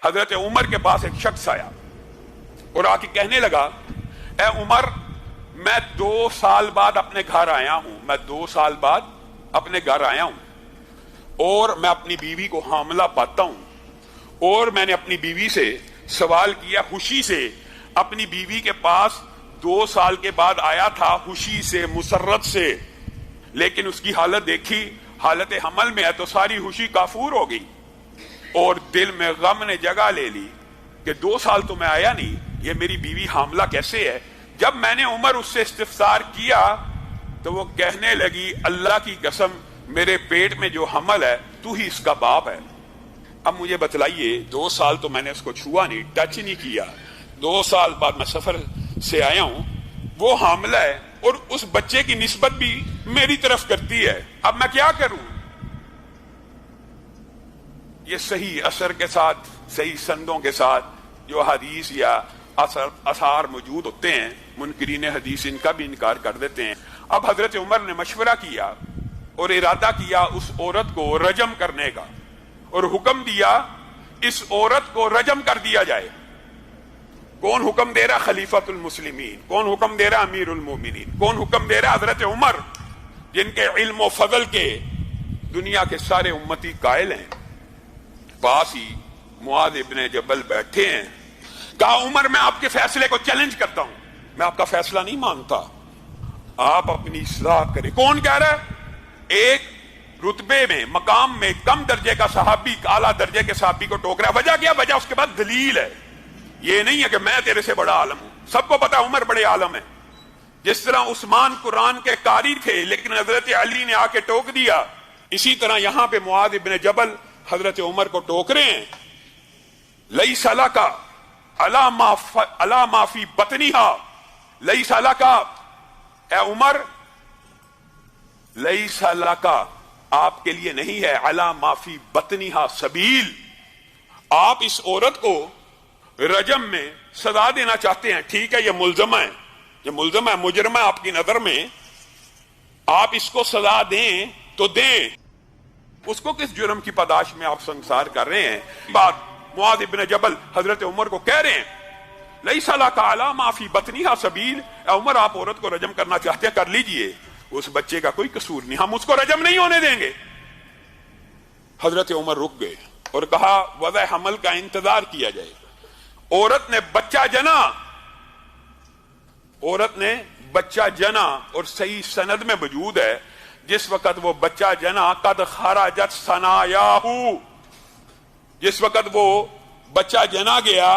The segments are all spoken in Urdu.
حضرت عمر کے پاس ایک شخص آیا اور آ کے کہنے لگا، اے عمر، میں 2 سال بعد اپنے گھر آیا ہوں، میں 2 سال بعد اپنے گھر آیا ہوں اور میں اپنی بیوی کو حاملہ پاتا ہوں، اور میں نے اپنی بیوی سے سوال کیا، خوشی سے اپنی بیوی کے پاس 2 سال کے بعد آیا تھا، خوشی سے، مسرت سے، لیکن اس کی حالت دیکھی، حالت حمل میں ہے تو ساری خوشی کافور ہو گئی اور دل میں غم نے جگہ لے لی کہ 2 سال تو میں آیا نہیں، یہ میری بیوی حاملہ کیسے ہے؟ جب میں نے عمر اس سے استفسار کیا تو وہ کہنے لگی، اللہ کی قسم، میرے پیٹ میں جو حمل ہے تو ہی اس کا باپ ہے۔ اب مجھے بتلائیے، 2 سال تو میں نے اس کو چھوا نہیں، ٹچ نہیں کیا، 2 سال بعد میں سفر سے آیا ہوں، وہ حاملہ ہے اور اس بچے کی نسبت بھی میری طرف کرتی ہے، اب میں کیا کروں؟ یہ صحیح اثر کے ساتھ، صحیح سندوں کے ساتھ جو حدیث یا اثار موجود ہوتے ہیں، منکرین حدیث ان کا بھی انکار کر دیتے ہیں۔ اب حضرت عمر نے مشورہ کیا اور ارادہ کیا اس عورت کو رجم کرنے کا، اور حکم دیا اس عورت کو رجم کر دیا جائے۔ کون حکم دے رہا؟ خلیفۃ المسلمین۔ کون حکم دے رہا؟ امیر المومنین۔ کون حکم دے رہا؟ حضرت عمر، جن کے علم و فضل کے دنیا کے سارے امتی قائل ہیں۔ پاس ہی معاذ ابن جبل بیٹھے ہیں، کہا، عمر، میں آپ کے فیصلے کو چیلنج کرتا ہوں، میں آپ کا فیصلہ نہیں مانتا، آپ اپنی اصلاح کریں۔ کون کہہ رہا ہے؟ ایک رتبے میں، مقام میں کم درجے کا صحابی اعلیٰ درجے کے صحابی کو ٹوک رہا ہے۔ وجہ کیا؟ وجہ اس کے بعد دلیل ہے، یہ نہیں ہے کہ میں تیرے سے بڑا عالم ہوں، سب کو پتا عمر بڑے عالم ہیں۔ جس طرح عثمان قرآن کے قاری تھے لیکن حضرت علی نے آ کے ٹوک دیا، اسی طرح یہاں پہ معاذ ابن جبل حضرت عمر کو ٹوک رہے ہیں۔ لیس لک علی ما فی بطنہا، لیس لک، اے عمر، لیس لک، آپ کے لیے نہیں ہے، علی ما فی بطنہا سبیل، آپ اس عورت کو رجم میں سزا دینا چاہتے ہیں، ٹھیک ہے، یہ ملزمہ ہے، یہ ملزمہ ہے، مجرمہ ہے آپ کی نظر میں، آپ اس کو سزا دیں تو دیں، اس کو کس جرم کی پاداش میں آپ سنسار کر رہے ہیں؟ بات معاذ ابن جبل حضرت عمر کو کہہ رہے ہیں، لیس لک علی ما فی بطنہا سبیل، اے عمر، آپ عورت کو رجم کرنا چاہتے ہیں، کر لیجئے، اس بچے کا کوئی قصور نہیں، ہم اس کو رجم نہیں ہونے دیں گے۔ حضرت عمر رک گئے اور کہا، وضع حمل کا انتظار کیا جائے۔ عورت نے بچہ جنا، عورت نے بچہ جنا، اور صحیح سند میں موجود ہے جس وقت وہ بچہ جنا، قد خرجت ثنایاہ، جس وقت وہ بچہ جنا گیا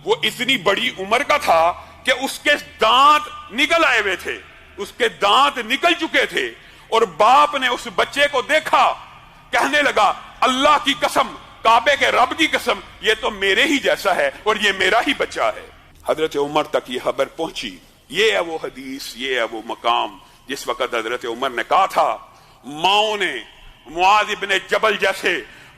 وہ اتنی بڑی عمر کا تھا کہ اس کے دانت نکل آئے ہوئے تھے، اس کے دانت نکل چکے تھے، اور باپ نے اس بچے کو دیکھا، کہنے لگا، اللہ کی قسم، کعبے کے رب کی قسم، یہ تو میرے ہی جیسا ہے اور یہ میرا ہی بچہ ہے۔ حضرت عمر تک یہ خبر پہنچی۔ یہ ہے وہ حدیث، یہ ہے وہ مقام جس وقت حضرت عمر نے کہا تھا، ماؤں نے معاذ ابن جبل جیسے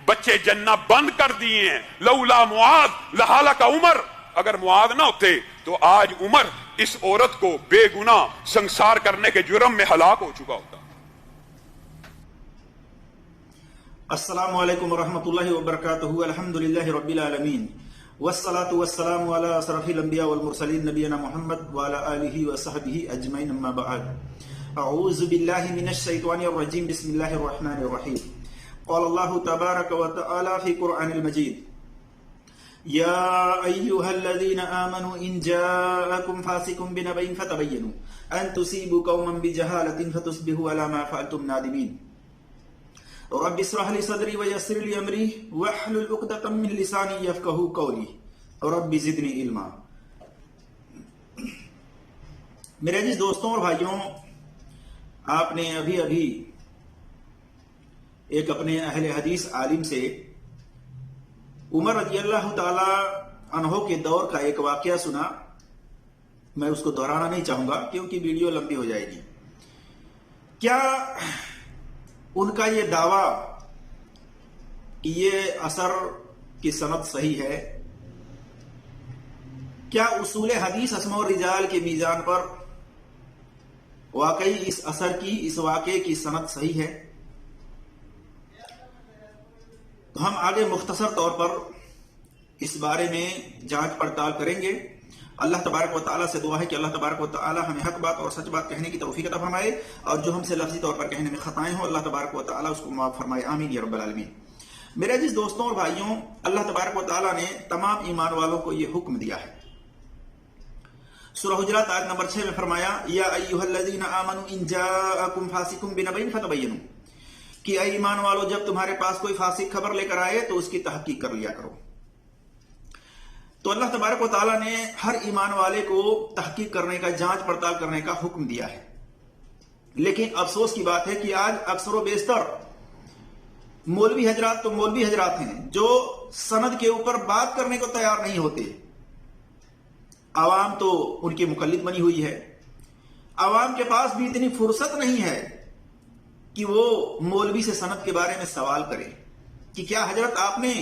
بچے جننا بند کر دیے ہیں، لولا معاذ لہلک عمر، اگر معاذ نہ ہوتے تو آج عمر اس عورت کو بے گناہ سنسار کرنے کے جرم میں ہلاک ہو چکا ہوتا۔ السلام علیکم ورحمۃ اللہ وبرکاتہ، الحمدللہ رب العالمین، والصلاة والسلام علی اشرف الانبیاء والمرسلین، نبینا محمد وعلی آلہ وصحبہ اجمعین، اما بعد، اعوذ باللہ من الشیطان الرجیم، بسم اللہ الرحمن الرحیم۔ قال اللہ تبارک وتعالی فی قرآن المجید، یا ایہا الذین آمنوا ان جاءکم فاسق بنبأ فتبینوا ان تصیبوا قوما بجہالۃ فتصبحوا علی ما فعلتم نادمین۔ رب اشرح لي صدري ويسر لي امري واحلل عقدة من لساني يفقهوا قولي رب زدني علما۔ میرے عزیز دوستوں اور بھائیوں، آپ نے ابھی ایک اپنے اہل حدیث عالم سے عمر رضی اللہ تعالی عنہ کے دور کا ایک واقعہ سنا۔ میں اس کو دہرانا نہیں چاہوں گا کیونکہ ویڈیو لمبی ہو جائے گی۔ کیا ان کا یہ دعویٰ کہ یہ اثر کی سند صحیح ہے؟ کیا اصول حدیث اسماء الرجال کے میزان پر واقعی اس اثر کی، اس واقعے کی سند صحیح ہے؟ تو ہم آگے مختصر طور پر اس بارے میں جانچ پڑتال کریں گے۔ اللہ تبارک و تعالیٰ سے دعا ہے کہ اللہ تبارک و تعالیٰ ہمیں حق بات اور سچ بات کہنے کی توفیق عطا فرمائے، اور جو ہم سے لفظی طور پر کہنے میں خطائیں ہوں اللہ تبارک و تعالیٰ اس کو معاف فرمائے، آمین یا رب العالمین۔ میرے عزیز دوستوں اور بھائیوں، اللہ تبارک و تعالیٰ نے تمام ایمان والوں کو یہ حکم دیا ہے۔ سورہ حجرات آیت نمبر 6 میں فرمایا، یا ایھا الذین آمنوا ان جاءکم فاسق بنبأ فتبینوا، کہ اے ایمان والو جب تمہارے پاس کوئی فاسق خبر لے کر آئے تو اس کی تحقیق کر لیا کرو۔ تو اللہ تبارک و تعالیٰ نے ہر ایمان والے کو تحقیق کرنے کا، جانچ پڑتال کرنے کا حکم دیا ہے، لیکن افسوس کی بات ہے کہ آج اکثر و بیشتر مولوی حضرات تو مولوی حضرات ہیں جو سند کے اوپر بات کرنے کو تیار نہیں ہوتے۔ عوام تو ان کی مقلد بنی ہوئی ہے، عوام کے پاس بھی اتنی فرصت نہیں ہے کہ وہ مولوی سے سند کے بارے میں سوال کرے کہ کیا حضرت آپ نے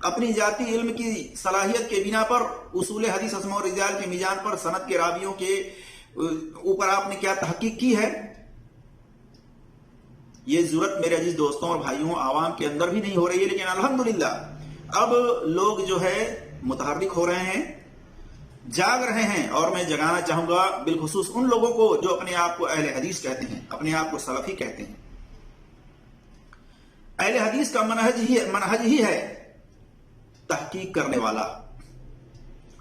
اپنی ذاتی علم کی صلاحیت کے بنا پر اصول حدیث اسماء و رجال کے میزان پر سند کے راویوں کے اوپر آپ نے کیا تحقیق کی ہے؟ یہ ضرورت میرے عزیز دوستوں اور بھائیوں عوام کے اندر بھی نہیں ہو رہی ہے، لیکن الحمدللہ اب لوگ جو ہے متحرک ہو رہے ہیں، جاگ رہے ہیں، اور میں جگانا چاہوں گا بالخصوص ان لوگوں کو جو اپنے آپ کو اہل حدیث کہتے ہیں، اپنے آپ کو سلفی کہتے ہیں۔ اہل حدیث کا منہج ہی ہے تحقیق کرنے والا،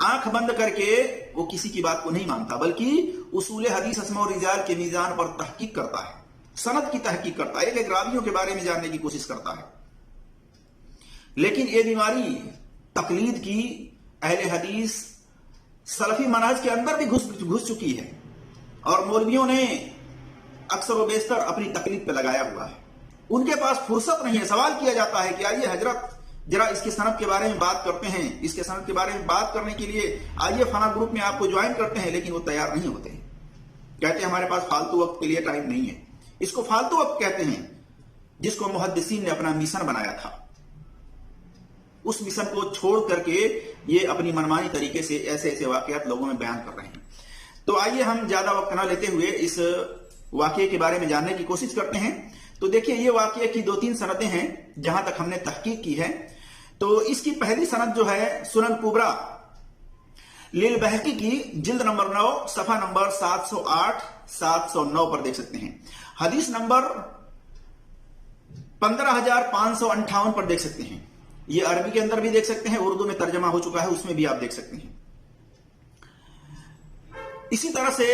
آنکھ بند کر کے وہ کسی کی بات کو نہیں مانتا، بلکہ اصول حدیث اسماء و رجال کے میزان پر تحقیق کرتا ہے، سند کی تحقیق کرتا ہے، ایک ایک راویوں کے بارے میں جاننے کی کوشش کرتا ہے۔ لیکن یہ بیماری تقلید کی اہل حدیث سلفی منہج کے اندر بھی گھس چکی ہے، اور مولویوں نے اکثر و بیشتر اپنی تقلید پہ لگایا ہوا ہے۔ ان کے پاس فرصت نہیں ہے۔ سوال کیا جاتا ہے کہ آئیے حضرت ذرا اس کے سند کے بارے میں بات کرتے ہیں، اس کے سند کے بارے میں بات کرنے کے لیے آئیے فلاں گروپ میں آپ کو جوائن کرتے ہیں، لیکن وہ تیار نہیں ہوتے، کہتے ہیں ہمارے پاس فالتو وقت کے لیے ٹائم نہیں ہے۔ اس کو فالتو وقت کہتے ہیں جس کو محدثین نے اپنا مشن بنایا تھا، اس مشن کو چھوڑ کر کے یہ اپنی منمانی طریقے سے ایسے ایسے واقعات لوگوں میں بیان کر رہے ہیں۔ تو آئیے ہم زیادہ وقت نہ لیتے ہوئے اس واقعے کے بارے میں جاننے کی کوشش کرتے ہیں۔ تو دیکھیے یہ واقعے کی 2-3 سندیں ہیں جہاں تک ہم نے تحقیق کی ہے۔ تو اس کی پہلی سند جو ہے سنن کبریٰ للبہقی کی جلد نمبر 9 صفحہ نمبر 708 709 پر دیکھ سکتے ہیں، حدیث نمبر 15558 پر دیکھ سکتے ہیں۔ یہ عربی کے اندر بھی دیکھ سکتے ہیں، اردو میں ترجمہ ہو چکا ہے، اس میں بھی آپ دیکھ سکتے ہیں۔ اسی طرح سے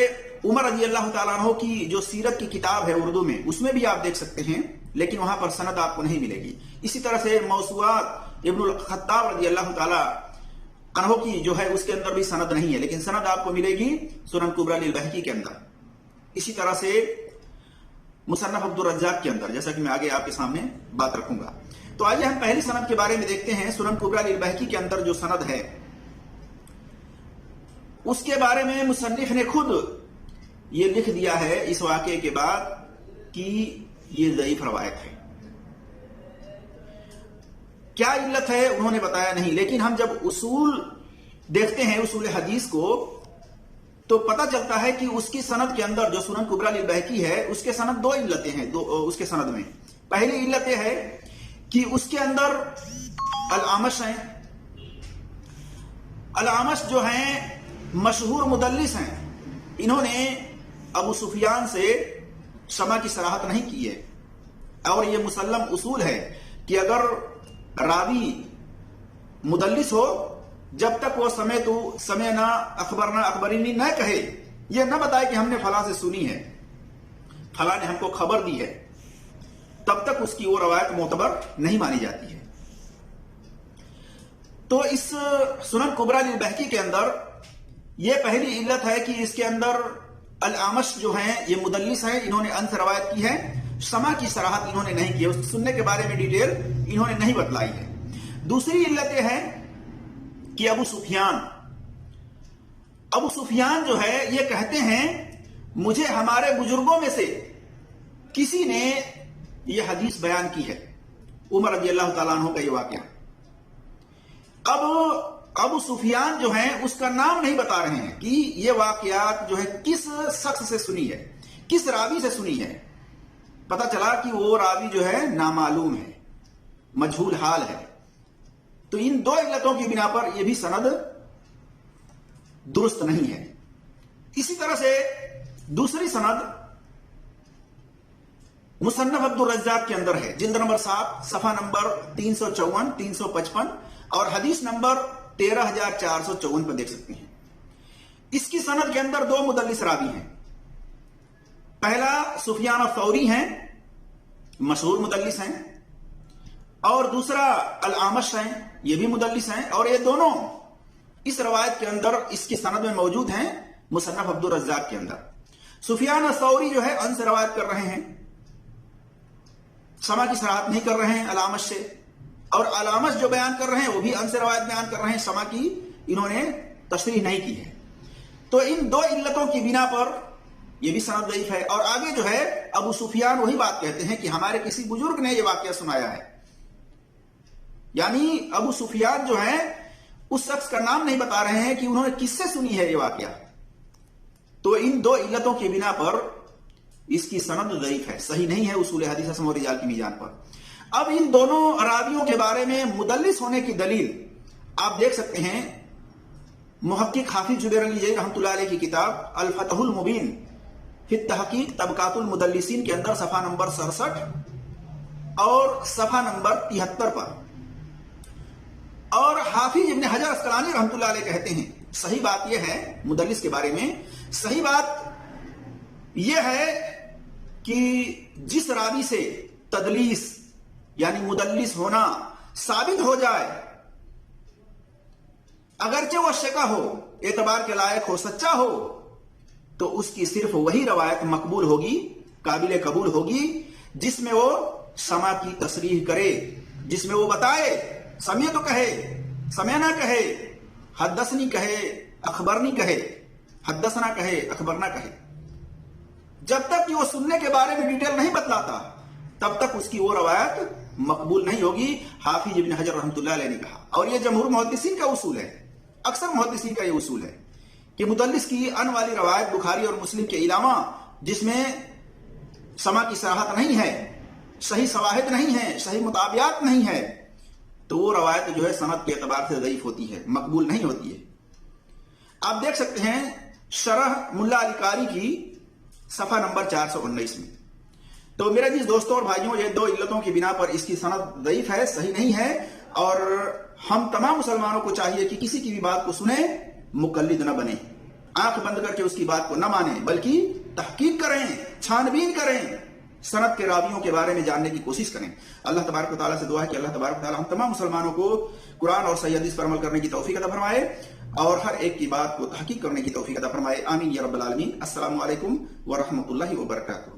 عمر رضی اللہ تعالیٰ عنہ کی جو سیرت کی کتاب ہے اردو میں، اس میں بھی آپ دیکھ سکتے ہیں، لیکن وہاں پر سند آپ کو نہیں ملے گی۔ اسی طرح سے موسوعات ابن الخطاب رضی اللہ تعالیٰ عنہ کی جو ہے اس کے اندر بھی سند نہیں ہے، لیکن سند آپ کو ملے گی سنن کبریٰ للبہقی کے اندر۔ اسی طرح سے مصنف عبد الرزاق کے اندر، جیسا کہ میں آگے آپ کے سامنے بات رکھوں گا۔ تو آئیے ہم پہلی سند کے بارے میں دیکھتے ہیں۔ سنن کبریٰ للبہقی کے اندر جو سند ہے اس کے بارے میں مصنف نے خود یہ لکھ دیا ہے اس واقعے کے بعد کہ یہ ضعیف روایت ہے۔ کیا علت ہے انہوں نے بتایا نہیں، لیکن ہم جب اصول دیکھتے ہیں اصول حدیث کو تو پتہ چلتا ہے کہ اس کی سند کے اندر جو سنن کبریٰ للبہقی ہے اس کے سند 2 علتیں ہیں۔ اس کے سند میں پہلی علت یہ ہے کہ اس کے اندر الاعمش ہیں۔ الاعمش جو ہیں مشہور مدلس ہیں، انہوں نے ابو سفیان سے سماع کی صراحت نہیں کی ہے، اور یہ مسلم اصول ہے کہ اگر راوی مدلس ہو جب تک وہ سمعنا اخبرنا اخبرینی نہ کہے، یہ نہ بتائے کہ ہم نے فلاں سے سنی ہے، فلاں نے ہم کو خبر دی ہے، تب تک اس کی وہ روایت معتبر نہیں مانی جاتی ہے۔ تو اس سنن کبریٰ للبہقی کے اندر یہ پہلی علت ہے کہ اس کے اندر الاعمش جو ہیں یہ مدلس ہیں، انہوں نے ان سے روایت کی ہے، سماع کی صراحت انہوں نے نہیں کی ہے، اس سننے کے بارے میں ڈیٹیل انہوں نے نہیں بتلائی ہے۔ دوسری علت یہ ہے کہ ابو سفیان جو ہے یہ کہتے ہیں مجھے ہمارے بزرگوں میں سے کسی نے یہ حدیث بیان کی ہے، عمر رضی اللہ تعالیٰ عنہ کا یہ واقعہ۔ اب ابو سفیان جو ہیں اس کا نام نہیں بتا رہے ہیں کہ یہ واقعات جو ہے کس شخص سے سنی ہے، کس راوی سے سنی ہے۔ پتہ چلا کہ وہ راوی جو ہے نامعلوم ہے، مجہول حال ہے۔ تو ان دو علتوں کی بنا پر یہ بھی سند درست نہیں ہے. اسی طرح سے دوسری سند مصنف عبد الرزاق کے اندر ہے، جلد نمبر 7 صفحہ نمبر 354 355 اور حدیث نمبر 13454 پر دیکھ سکتے ہیں. اس کی سند کے اندر دو مدلس راوی ہیں. پہلا سفیان الثوری ہیں، مشہور مدلس ہیں، اور دوسرا الاعمش ہیں، یہ بھی مدلس ہیں، اور یہ دونوں اس روایت کے اندر اس کی سند میں موجود ہیں مصنف عبد الرزاق کے اندر. سفیان الثوری جو ہے ان سے روایت کر رہے ہیں، سما کی صراحت نہیں کر رہے ہیں الاعمش سے، اور الاعمش جو بیان کر رہے ہیں وہ بھی ان سے روایت بیان کر رہے ہیں، سما کی انہوں نے تشریح نہیں کی ہے. تو ان دو علتوں کی بنا پر یہ بھی سند ضعیف ہے. اور آگے جو ہے ابو سفیان وہی بات کہتے ہیں کہ ہمارے کسی بزرگ نے یہ واقعہ سنایا ہے، یعنی ابو سفیان جو ہے اس شخص کا نام نہیں بتا رہے ہیں کہ انہوں نے کس سے سنی ہے یہ واقعہ. تو ان دو علتوں کی بنا پر اس کی سند ضعیف ہے، صحیح نہیں ہے اصول حدیث اسم و رجال کی میزان پر. اب ان دونوں راویوں کے بارے میں مدلس ہونے کی دلیل آپ دیکھ سکتے ہیں محقق حافظ جبیر علی جیل رحمۃ اللہ علیہ کی کتاب الفتح المبین فی التحقیق طبقات المدلسین کے اندر صفحہ نمبر 67 اور صفحہ نمبر 73 پر. اور حافظ ابن حجر اسقلانی رحمۃ اللہ علیہ کہتے ہیں صحیح بات یہ ہے مدلس کے بارے میں، صحیح بات یہ ہے کہ جس راوی سے تدلیس یعنی مدلس ہونا ثابت ہو جائے، اگرچہ وہ شکا ہو، اعتبار کے لائق ہو، سچا ہو، تو اس کی صرف وہی روایت مقبول ہوگی، قابل قبول ہوگی جس میں وہ سما کی تصریح کرے، جس میں وہ بتائے، سمع تو کہے، سمعنا کہے، حدثنی کہے، اخبرنی کہے، حدثنا کہے، اخبرنا کہے. جب تک کہ وہ سننے کے بارے میں ڈیٹیل نہیں بتلاتا تب تک اس کی وہ روایت مقبول نہیں ہوگی. حافظ ابن حجر رحمۃ اللہ علیہ نے کہا، اور یہ جمہور محدثین کا اصول ہے، اکثر محدثین کا یہ اصول ہے کہ مدلس کی ان والی روایت بخاری اور مسلم کے علاوہ جس میں سما کی صراحت نہیں ہے، صحیح شواہد نہیں ہے، صحیح مطابعات نہیں ہے، تو وہ روایت جو ہے سند کے اعتبار سے ضعیف ہوتی ہے، مقبول نہیں ہوتی ہے. آپ دیکھ سکتے ہیں شرح ملا علی قاری کی صفحہ نمبر 419 میں. تو میرے عزیز دوستوں اور بھائیوں، یہ دو علتوں کی بنا پر اس کی سند ضعیف ہے، صحیح نہیں ہے. اور ہم تمام مسلمانوں کو چاہیے کہ کسی کی بھی بات کو سنیں، مقلد نہ بنیں، آنکھ بند کر کے اس کی بات کو نہ مانیں، بلکہ تحقیق کریں، چھان بین کریں، سند کے راویوں کے بارے میں جاننے کی کوشش کریں. اللہ تبارک و تعالیٰ سے دعا ہے کہ اللہ تبارک و تعالیٰ ہم تمام مسلمانوں کو قرآن اور صحیح حدیث پر عمل کرنے کی توفیق عطا فرمائے اور ہر ایک کی بات کو تحقیق کرنے کی توفیق عطا فرمائے. آمین یا رب العالمین. السلام علیکم ورحمۃ اللہ وبرکاتہ.